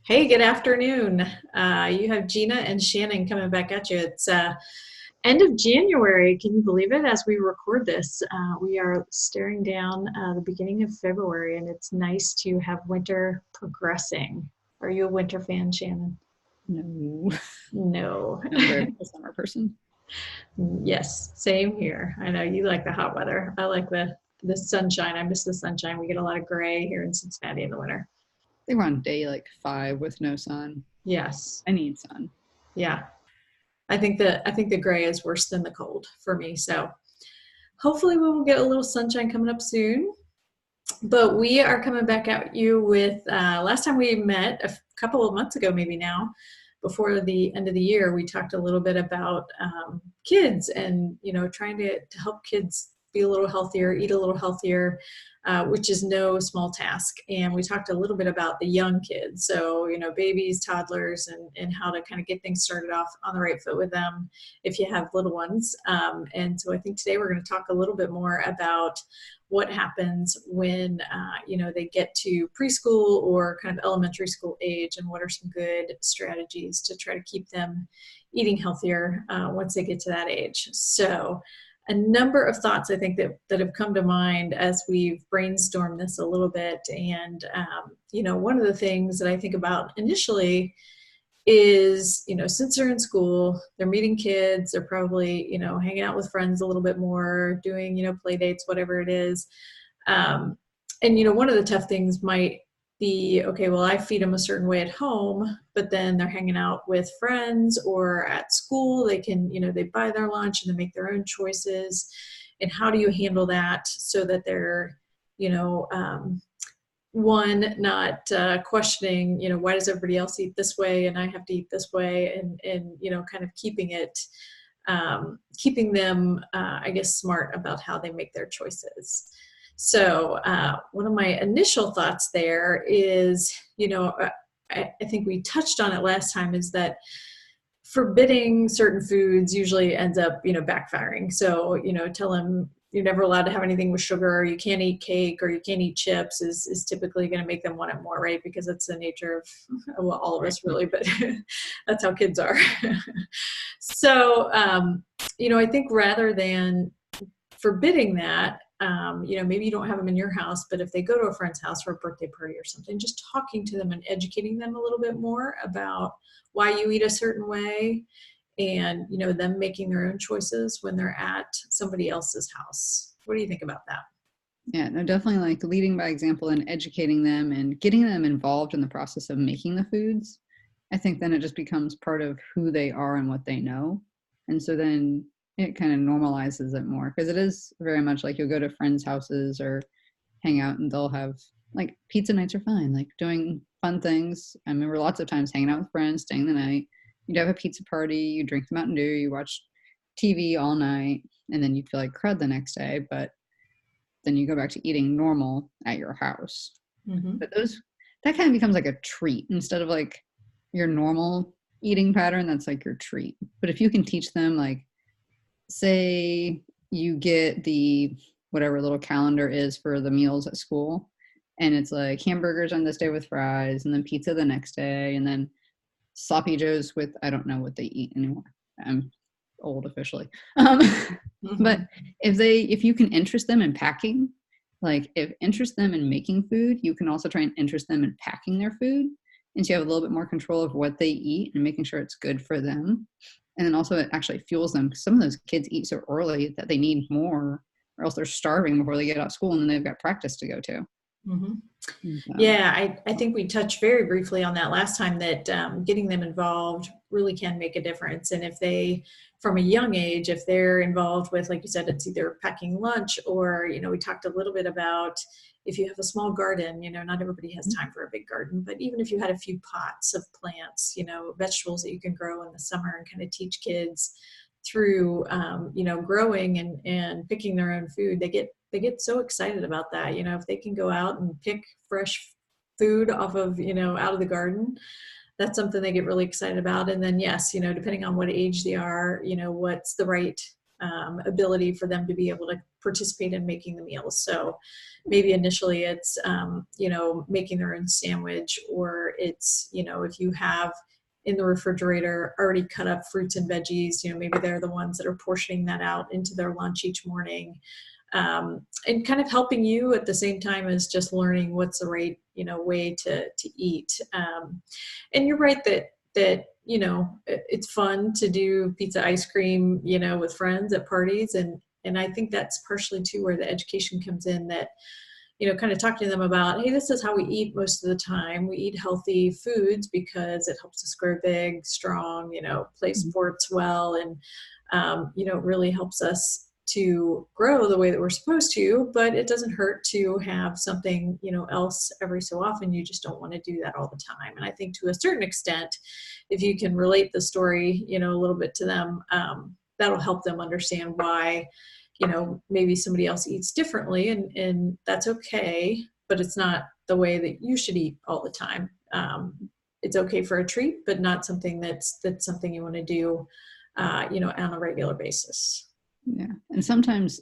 Hey, good afternoon. You have Gina and Shannon coming back at you. It's end of January. Can you believe it? As we record this, we are staring down the beginning of February, and it's nice to have winter progressing. Are you a winter fan, Shannon? No, No. I'm very much a summer person. Yes, same here. I know you like the hot weather. I like the sunshine. I miss the sunshine. We get a lot of gray here in Cincinnati in the winter. I think we're on day like 5 with no sun. Yes. I need sun. Yeah. I think the gray is worse than the cold for me. So hopefully we will get a little sunshine coming up soon. But we are coming back at you with last time we met a couple of months ago, maybe now, before the end of the year, we talked a little bit about kids and trying to help kids be a little healthier, eat a little healthier, which is no small task. And we talked a little bit about the young kids, so babies, toddlers, and how to kind of get things started off on the right foot with them if you have little ones. And so I think today we're going to talk a little bit more about what happens when they get to preschool or kind of elementary school age, and what are some good strategies to try to keep them eating healthier once they get to that age. So a number of thoughts I think that have come to mind as we've brainstormed this a little bit. And one of the things that I think about initially is, since they're in school, they're meeting kids, they're probably, hanging out with friends a little bit more, doing, play dates, whatever it is. And, one of the tough things might be, okay, well, I feed them a certain way at home, but then they're hanging out with friends or at school. They can, they buy their lunch and they make their own choices. And how do you handle that so that they're, you know, one, not questioning, why does everybody else eat this way and I have to eat this way, and kind of keeping them, I guess, smart about how they make their choices. So one of my initial thoughts there is, I think we touched on it last time, is that forbidding certain foods usually ends up, backfiring. So, tell them you're never allowed to have anything with sugar, or you can't eat cake, or you can't eat chips is typically going to make them want it more, right? Because that's the nature of, well, all of us really, but that's how kids are. So, I think rather than forbidding that, maybe you don't have them in your house, but if they go to a friend's house for a birthday party or something, just talking to them and educating them a little bit more about why you eat a certain way, and them making their own choices when they're at somebody else's house. What do you think about that? Yeah, no, definitely like leading by example and educating them and getting them involved in the process of making the foods. I think then it just becomes part of who they are and what they know. And so then it kind of normalizes it more, because it is very much like you'll go to friends' houses or hang out and they'll have like pizza nights are fine, like doing fun things. I remember lots of times hanging out with friends, staying the night. You'd have a pizza party, you drink the Mountain Dew, you watch TV all night, and then you feel like crud the next day, but then you go back to eating normal at your house. Mm-hmm. But that kind of becomes like a treat instead of like your normal eating pattern. That's like your treat. But if you can teach them, like, say you get the whatever little calendar is for the meals at school, and it's like hamburgers on this day with fries, and then pizza the next day, and then sloppy joes with, I don't know what they eat anymore. I'm old officially. But Mm-hmm. if you can interest them in packing, like if interest them in making food, you can also try and interest them in packing their food. And so you have a little bit more control of what they eat and making sure it's good for them. And then also it actually fuels them, because some of those kids eat so early that they need more, or else they're starving before they get out of school, and then they've got practice to go to. Mm-hmm. So, Yeah, I think we touched very briefly on that last time, that getting them involved really can make a difference. And if they, from a young age, if they're involved with, like you said, it's either packing lunch, or, we talked a little bit about if you have a small garden, not everybody has time for a big garden, but even if you had a few pots of plants, vegetables that you can grow in the summer, and kind of teach kids through, growing and picking their own food, they get so excited about that. If they can go out and pick fresh food off of, out of the garden, that's something they get really excited about. And then, yes, depending on what age they are, what's the right ability for them to be able to participate in making the meals. So maybe initially it's, making their own sandwich, or it's, if you have in the refrigerator already cut up fruits and veggies, maybe they're the ones that are portioning that out into their lunch each morning. And kind of helping you at the same time as just learning what's the right, way to eat. And you're right that it's fun to do pizza ice cream, with friends at parties. And I think that's partially too where the education comes in, that, kind of talking to them about, hey, this is how we eat most of the time. We eat healthy foods because it helps us grow big, strong, play sports well. And, it really helps us to grow the way that we're supposed to, but it doesn't hurt to have something, else every so often. You just don't want to do that all the time. And I think to a certain extent, if you can relate the story, a little bit to them, that'll help them understand why, maybe somebody else eats differently, and that's okay, but it's not the way that you should eat all the time. It's okay for a treat, but not something that's something you want to do, on a regular basis. Yeah. And sometimes,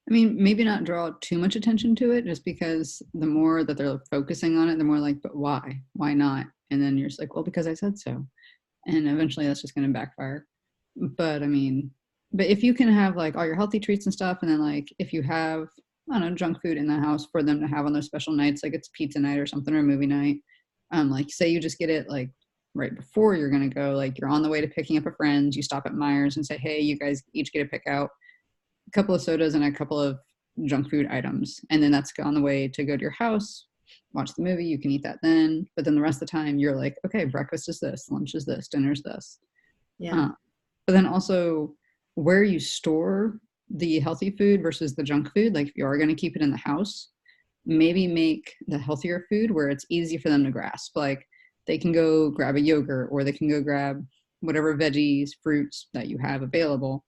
I mean, maybe not draw too much attention to it, just because the more that they're focusing on it, the more like, but why? Why not? And then you're just like, well, because I said so. And eventually that's just going to backfire. But I mean, but if you can have like all your healthy treats and stuff, and then like if you have, I don't know, junk food in the house for them to have on those special nights, like it's pizza night or something, or movie night, like say you just get it like right before you're going to go, like you're on the way to picking up a friend, you stop at Myers and say, hey, you guys each get to pick out a couple of sodas and a couple of junk food items. And then that's on the way to go to your house, watch the movie. You can eat that then. But then the rest of the time you're like, okay, breakfast is this, lunch is this, dinner's this. Yeah. But then also where you store the healthy food versus the junk food, like if you are going to keep it in the house, maybe make the healthier food where it's easy for them to grasp. Like they can go grab a yogurt, or they can go grab whatever veggies, fruits that you have available,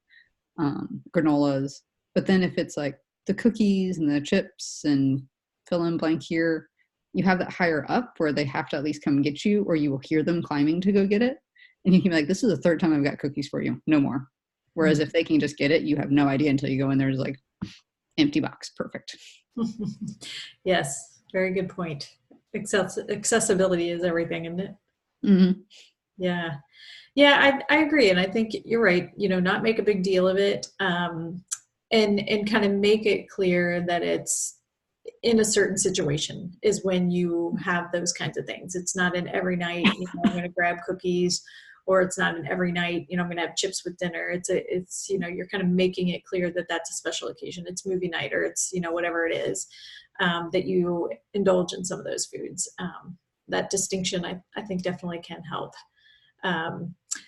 granolas. But then if it's like the cookies and the chips and fill in blank here, you have that higher up where they have to at least come get you, or you will hear them climbing to go get it. And you can be like, this is the third time I've got cookies for you, no more. Whereas if they can just get it, you have no idea until you go in there, it's like empty box, perfect. Yes, very good point. Accessibility is everything, isn't it? Mm-hmm. Yeah. Yeah, I agree. And I think you're right, not make a big deal of it, and kind of make it clear that it's in a certain situation is when you have those kinds of things. It's not in every night, I'm going to grab cookies, or it's not in every night, I'm going to have chips with dinner. It's, you're kind of making it clear that that's a special occasion. It's movie night, or it's, whatever it is, that you indulge in some of those foods. That distinction, I think definitely can help.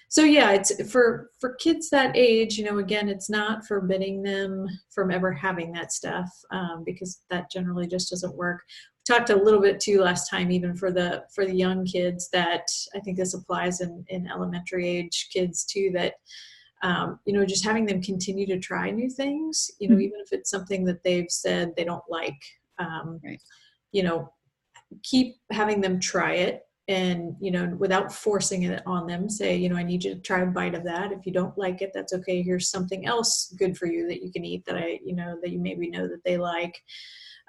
So yeah, it's for kids that age, again, it's not forbidding them from ever having that stuff, because that generally just doesn't work. We talked a little bit too last time, even for the young kids, that I think this applies in elementary age kids too, that, just having them continue to try new things, even if it's something that they've said they don't like, Right. Keep having them try it. And, without forcing it on them, say, I need you to try a bite of that. If you don't like it, that's okay. Here's something else good for you that you can eat that that you maybe know that they like.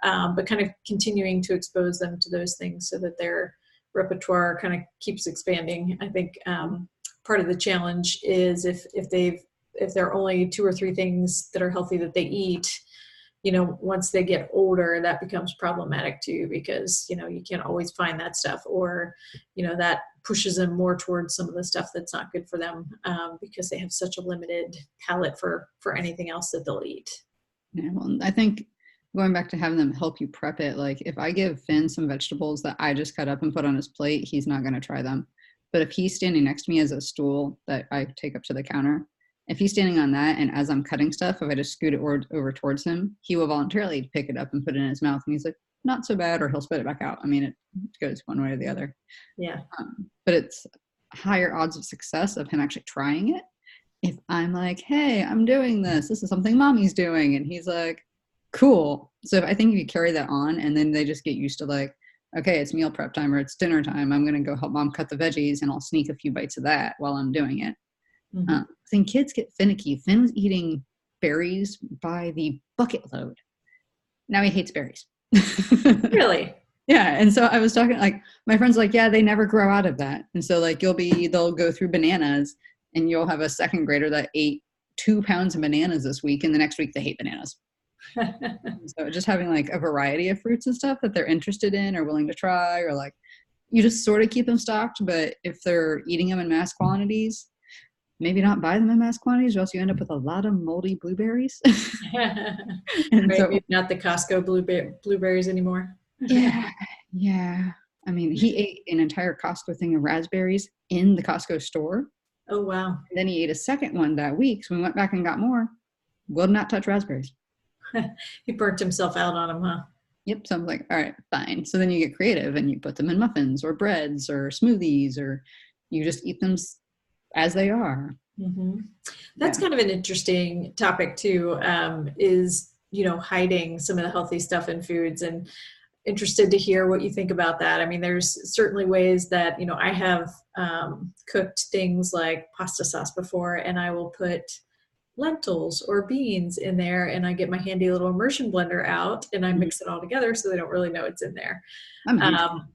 But kind of continuing to expose them to those things so that their repertoire kind of keeps expanding. I think part of the challenge is if there are only 2 or 3 things that are healthy that they eat, once they get older, that becomes problematic too, because, you can't always find that stuff, or, that pushes them more towards some of the stuff that's not good for them, because they have such a limited palate for anything else that they'll eat. Yeah, well, I think going back to having them help you prep it, like if I give Finn some vegetables that I just cut up and put on his plate, he's not going to try them. But if he's standing next to me as a stool that I take up to the counter, if he's standing on that, and as I'm cutting stuff, if I just scoot it over towards him, he will voluntarily pick it up and put it in his mouth. And he's like, not so bad, or he'll spit it back out. I mean, it goes one way or the other. Yeah. But it's higher odds of success of him actually trying it. If I'm like, hey, I'm doing this. This is something mommy's doing. And he's like, cool. So I think if you carry that on, and then they just get used to like, okay, it's meal prep time, or it's dinner time, I'm going to go help mom cut the veggies, and I'll sneak a few bites of that while I'm doing it. I think kids get finicky. Finn was eating berries by the bucket load. Now he hates berries. Really? Yeah. And so I was talking, like, my friend's like, yeah, they never grow out of that. And so like they'll go through bananas, and you'll have a second grader that ate 2 pounds of bananas this week, and the next week they hate bananas. So just having like a variety of fruits and stuff that they're interested in or willing to try, or like you just sort of keep them stocked. But if they're eating them in mass quantities, maybe not buy them in mass quantities, or else you end up with a lot of moldy blueberries. And Right, so, maybe not the Costco blueberries anymore. yeah, yeah. I mean, he ate an entire Costco thing of raspberries in the Costco store. Oh, wow. And then he ate a second one that week. So we went back and got more. Will not touch raspberries. He burnt himself out on them, huh? Yep. So I'm like, all right, fine. So then you get creative and you put them in muffins or breads or smoothies, or you just eat them as they are. Hmm. That's Yeah. kind of an interesting topic too, is, hiding some of the healthy stuff in foods, and interested to hear what you think about that. I mean, there's certainly ways that, I have cooked things like pasta sauce before, and I will put lentils or beans in there, and I get my handy little immersion blender out and I Mhm. mix it all together so they don't really know it's in there. I'm a huge fan. Um,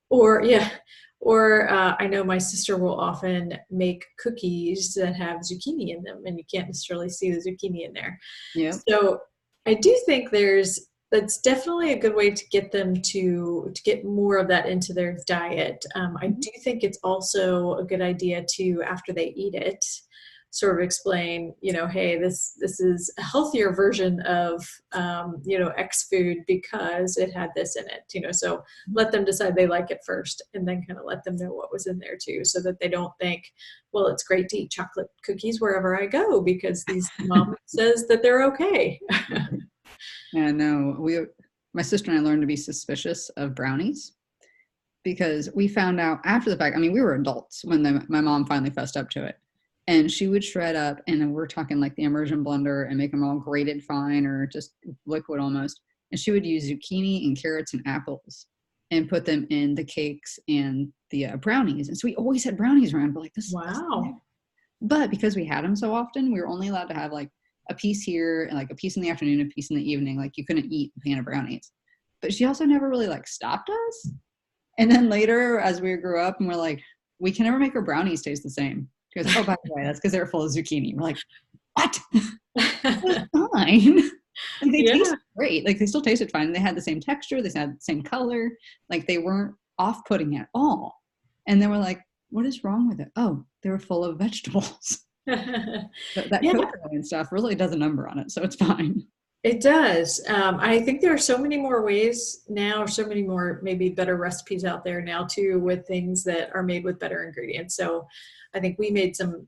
or yeah, or I know my sister will often make cookies that have zucchini in them, and you can't necessarily see the zucchini in there. Yep. So I do think that's definitely a good way to get them to get more of that into their diet. I Mhm. do think it's also a good idea to, after they eat it, sort of explain, hey, this is a healthier version of, X food because it had this in it. So let them decide they like it first, and then kind of let them know what was in there too, so that they don't think, well, it's great to eat chocolate cookies wherever I go because these mom says that they're okay. Yeah, no, my sister and I learned to be suspicious of brownies because we found out after the fact. I mean, we were adults when my mom finally fessed up to it. And she would shred up, and then we're talking like the immersion blender, and make them all grated fine or just liquid almost. And she would use zucchini and carrots and apples and put them in the cakes and the brownies. And so we always had brownies around. But like, this is the best thing ever. Wow. But because we had them so often, we were only allowed to have like a piece here and like a piece in the afternoon, a piece in the evening. Like you couldn't eat a pan of brownies. But she also never really like stopped us. And then later, as we grew up, and we're like, we can never make our brownies taste the same. She goes, oh, by the way, that's because they're full of zucchini. We're like, what? It was fine. Like they Yeah. tasted great. Like they still tasted fine. They had the same texture. They had the same color. Like they weren't off-putting at all. And then we're like, what is wrong with it? Oh, they were full of vegetables. That Yeah, cocoa and stuff really does a number on it, so it's fine. it does. I think there are so many more ways now, or so many more maybe better recipes out there now too, with things that are made with better ingredients. So I think we made some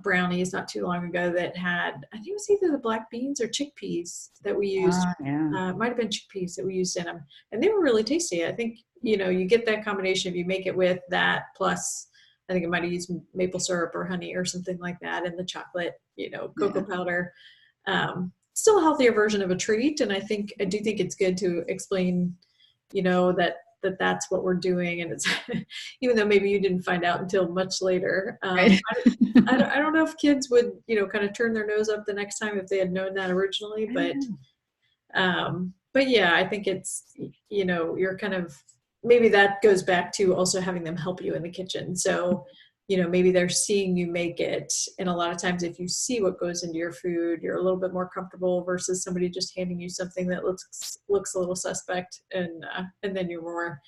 brownies not too long ago that had, I think it was either the black beans or chickpeas that we used. Ah, yeah. It might have been chickpeas that we used in them, and they were really tasty. I think, you get that combination if you make it with that plus, I think it might have used maple syrup or honey or something like that, and the chocolate, cocoa Yeah. powder. Still a healthier version of a treat, and I do think it's good to explain, that's what we're doing, and it's even though maybe you didn't find out until much later. Right. I don't know if kids would, kind of turn their nose up the next time if they had known that originally, I don't know. but yeah, I think it's, you're kind of, maybe that goes back to also having them help you in the kitchen. So, maybe they're seeing you make it. And a lot of times if you see what goes into your food, you're a little bit more comfortable versus somebody just handing you something that looks a little suspect. And then you're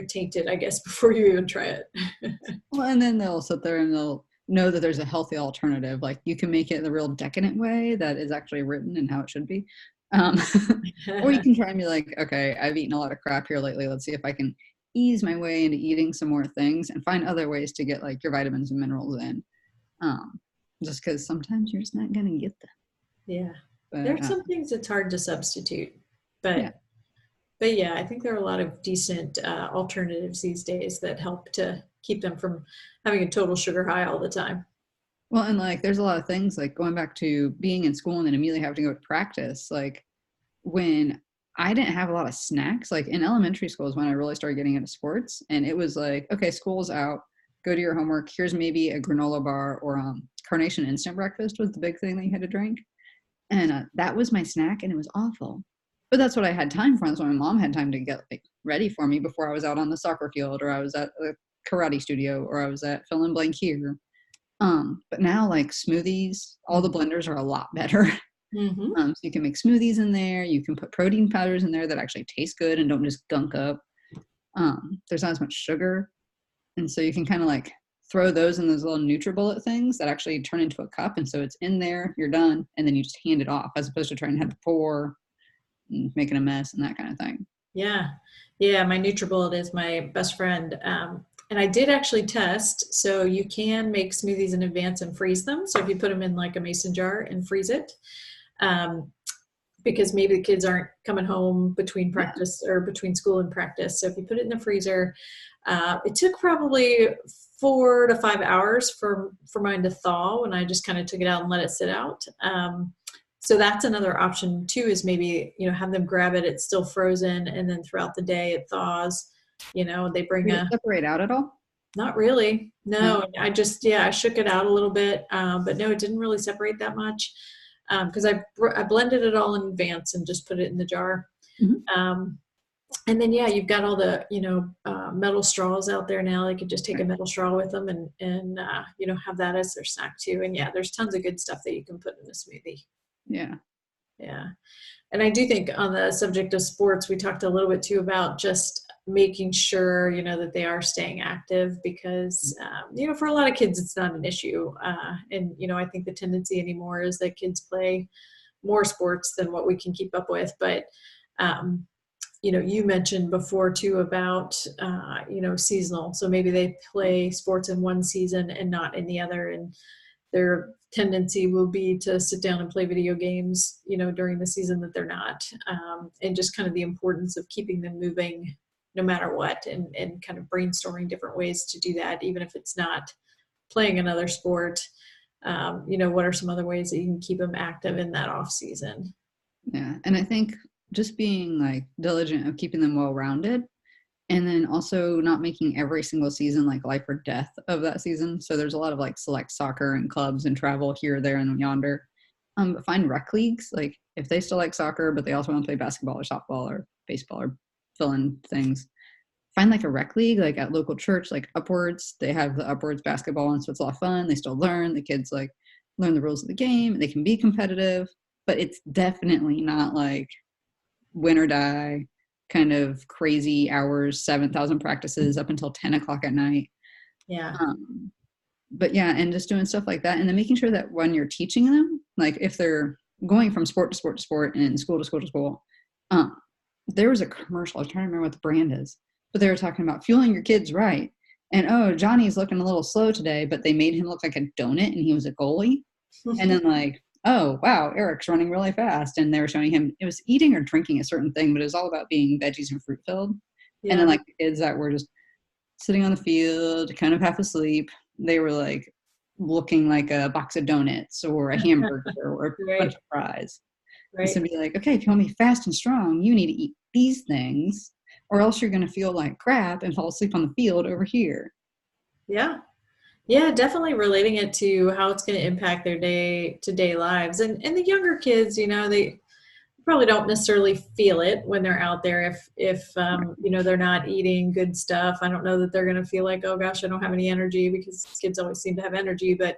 tainted, I guess, before you even try it. Well, and then they'll sit there and they'll know that there's a healthy alternative. Like you can make it the real decadent way that is actually written and how it should be. Um, or you can try and be like, okay, I've eaten a lot of crap here lately. Let's see if I can ease my way into eating some more things and find other ways to get like your vitamins and minerals in. Just because sometimes you're just not going to get them. Yeah. But There's some things it's hard to substitute, yeah. but yeah, I think there are a lot of decent alternatives these days that help to keep them from having a total sugar high all the time. Well, and like there's a lot of things like going back to being in school and then immediately having to go to practice. Like when I didn't have a lot of snacks, like in elementary school is when I really started getting into sports. And it was like, okay, school's out, go to your homework. Here's maybe a granola bar or Carnation instant breakfast was the big thing that you had to drink. And that was my snack, and it was awful. But that's what I had time for. That's why my mom had time to get like ready for me before I was out on the soccer field, or I was at a karate studio, or I was at fill in blank here. But now like smoothies, all the blenders are a lot better. Mm-hmm. So you can make smoothies in there. You can put protein powders in there that actually taste good and don't just gunk up. There's not as much sugar. And so you can kind of like throw those in those little NutriBullet things that actually turn into a cup. And so it's in there, you're done, and then you just hand it off as opposed to trying to have to pour and making a mess and that kind of thing. Yeah. Yeah. My NutriBullet is my best friend. And I did actually test. So you can make smoothies in advance and freeze them. So if you put them in like a mason jar and freeze it, because maybe the kids aren't coming home between practice or between school and practice. So if you put it in the freezer, it took probably 4 to 5 hours for mine to thaw when I just kind of took it out and let it sit out. So that's another option too, is maybe, have them grab it. It's still frozen. And then throughout the day it thaws, they bring Did it separate out at all? not really. No. No, I just, I shook it out a little bit. But no, it didn't really separate that much. Cause I blended it all in advance and just put it in the jar. Mm-hmm. And then, you've got all the, metal straws out there now. They could just take a metal straw with them and have that as their snack too. And there's tons of good stuff that you can put in a smoothie. Yeah. Yeah. And I do think on the subject of sports, we talked a little bit too about just making sure, that they are staying active because, for a lot of kids, it's not an issue. And, I think the tendency anymore is that kids play more sports than what we can keep up with. But, you mentioned before too about, seasonal. So maybe they play sports in one season and not in the other. And their tendency will be to sit down and play video games, during the season that they're not. And just kind of the importance of keeping them moving no matter what, and kind of brainstorming different ways to do that, even if it's not playing another sport. What are some other ways that you can keep them active in that off season? Yeah. And I think just being like diligent of keeping them well-rounded, and then also not making every single season like life or death of that season. So there's a lot of like select soccer and clubs and travel here, there, and yonder. But find rec leagues. Like if they still like soccer, but they also want to play basketball or softball or baseball or fill in things, find like a rec league, like at local church, like Upwards. They have the Upwards basketball, and so it's a lot of fun. They still learn. The kids like learn the rules of the game. They can be competitive, but it's definitely not like win or die kind of crazy hours, 7,000 practices up until 10 o'clock at night. Yeah. But and just doing stuff like that. And then making sure that when you're teaching them, like if they're going from sport to sport to sport and school to school to school, there was a commercial, I'm trying to remember what the brand is, but they were talking about fueling your kids right. And, Johnny's looking a little slow today, but they made him look like a donut and he was a goalie. And then like, oh, wow, Eric's running really fast. And they were showing him, it was eating or drinking a certain thing, but it was all about being veggies and fruit filled. Yeah. And then like the kids that were just sitting on the field, kind of half asleep, they were like looking like a box of donuts or a hamburger or a bunch of fries. Right. So be like, okay, if you want to be fast and strong, you need to eat these things or else you're going to feel like crap and fall asleep on the field over here. Yeah. Yeah, definitely relating it to how it's going to impact their day-to-day lives. And the younger kids, they probably don't necessarily feel it when they're out there. If they're not eating good stuff, I don't know that they're going to feel like, oh gosh, I don't have any energy, because kids always seem to have energy. But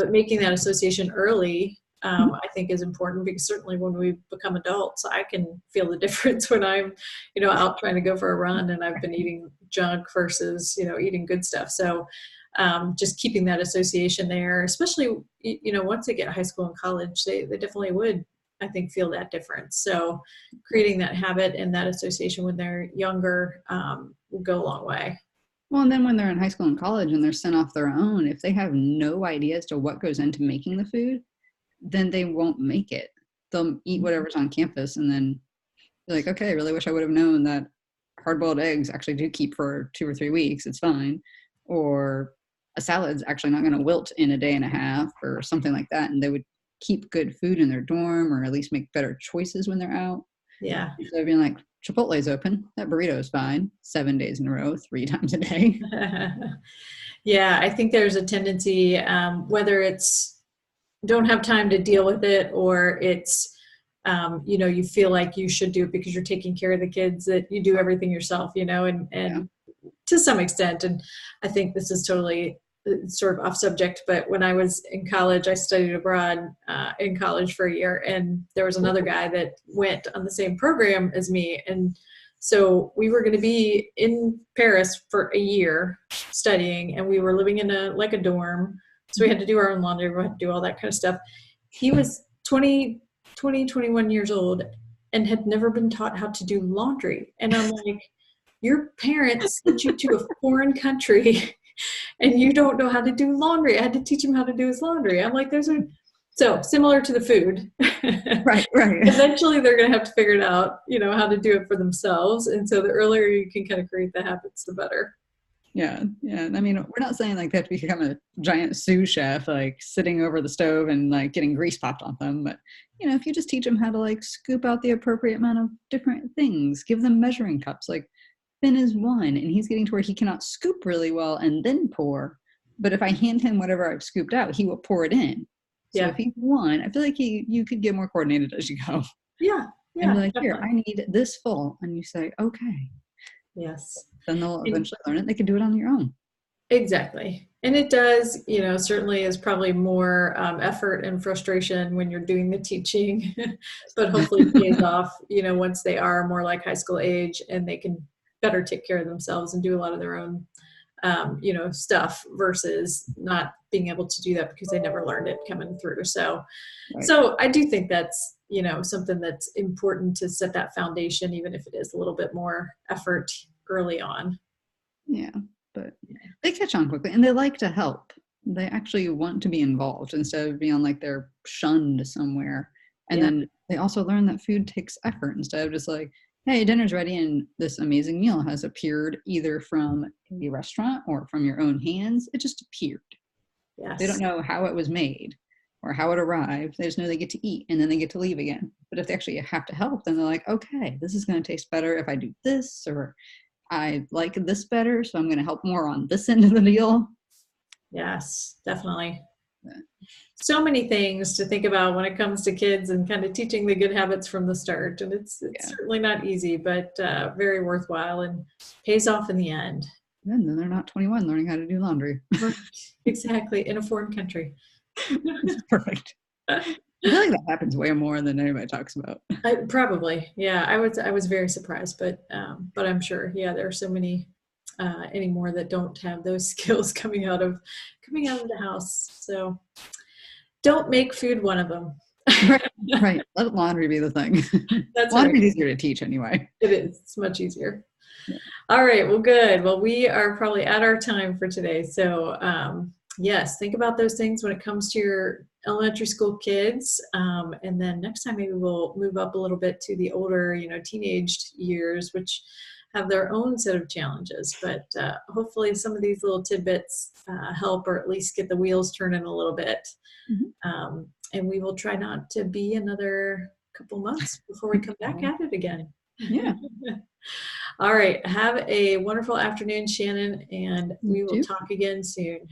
making that association early, I think is important, because certainly when we become adults, I can feel the difference when I'm, out trying to go for a run and I've been eating junk versus, eating good stuff. So just keeping that association there, especially, once they get high school and college, they definitely would, I think, feel that difference. So creating that habit and that association when they're younger will go a long way. Well, and then when they're in high school and college and they're sent off their own, if they have no idea as to what goes into making the food, then they won't make it. They'll eat whatever's on campus and then be like, okay, I really wish I would have known that hard-boiled eggs actually do keep for 2 or 3 weeks. It's fine. Or a salad's actually not going to wilt in a day and a half or something like that. And they would keep good food in their dorm or at least make better choices when they're out. Yeah. So being like, Chipotle's open. That burrito's fine. 7 days in a row, 3 times a day. Yeah, I think there's a tendency, whether it's don't have time to deal with it or it's, you feel like you should do it because you're taking care of the kids, that you do everything yourself, and, Yeah. and to some extent. And I think this is totally sort of off subject, but when I was in college, I studied abroad in college for a year, and there was another guy that went on the same program as me. And so we were going to be in Paris for a year studying, and we were living in a dorm. So we had to do our own laundry, we had to do all that kind of stuff. He was 21 years old and had never been taught how to do laundry. And I'm like, your parents sent you to a foreign country and you don't know how to do laundry. I had to teach him how to do his laundry. I'm like, so similar to the food. Right. Eventually they're going to have to figure it out, how to do it for themselves. And so the earlier you can kind of create the habits, the better. Yeah. I mean, we're not saying like they have to become a giant sous chef, like sitting over the stove and like getting grease popped on them. But, if you just teach them how to like scoop out the appropriate amount of different things, give them measuring cups, like Finn is 1 and he's getting to where he cannot scoop really well and then pour. But if I hand him whatever I've scooped out, he will pour it in. So if he's 1, I feel like you could get more coordinated as you go. Yeah. And be like, here, I need this full. And you say, okay. Yes. Then they'll eventually learn it. They can do it on their own. Exactly. And it does, certainly is probably more effort and frustration when you're doing the teaching, but hopefully it pays off, once they are more like high school age and they can better take care of themselves and do a lot of their own, stuff versus not being able to do that because they never learned it coming through. So, Right. So I do think that's, something that's important to set that foundation, even if it is a little bit more effort early on. Yeah, but they catch on quickly and they like to help. They actually want to be involved instead of being like they're shunned somewhere. And then they also learn that food takes effort instead of just like, hey, dinner's ready and this amazing meal has appeared either from a restaurant or from your own hands. It just appeared. Yes. They don't know how it was made or how it arrived. They just know they get to eat and then they get to leave again. But if they actually have to help, then they're like, okay, this is going to taste better if I do this, or I like this better, so I'm going to help more on this end of the deal. Yes, definitely. So many things to think about when it comes to kids and kind of teaching the good habits from the start. And it's certainly not easy, but very worthwhile and pays off in the end. And then they're not 21 learning how to do laundry. Exactly. In a foreign country. Perfect. I feel like that happens way more than anybody talks about. Probably. Yeah. I was very surprised, but I'm sure, there are so many anymore that don't have those skills coming out of the house. So don't make food one of them. Right. Let laundry be the thing. That's laundry is easier to teach anyway. It is. It's much easier. Yeah. All right. Well, good. Well, we are probably at our time for today. So yes, think about those things when it comes to your elementary school kids. And then next time maybe we'll move up a little bit to the older, teenage years, which have their own set of challenges. But hopefully some of these little tidbits help, or at least get the wheels turning a little bit. Mm-hmm. And we will try not to be another couple months before we come back at it again. Yeah. All right. Have a wonderful afternoon, Shannon, and we will talk again soon.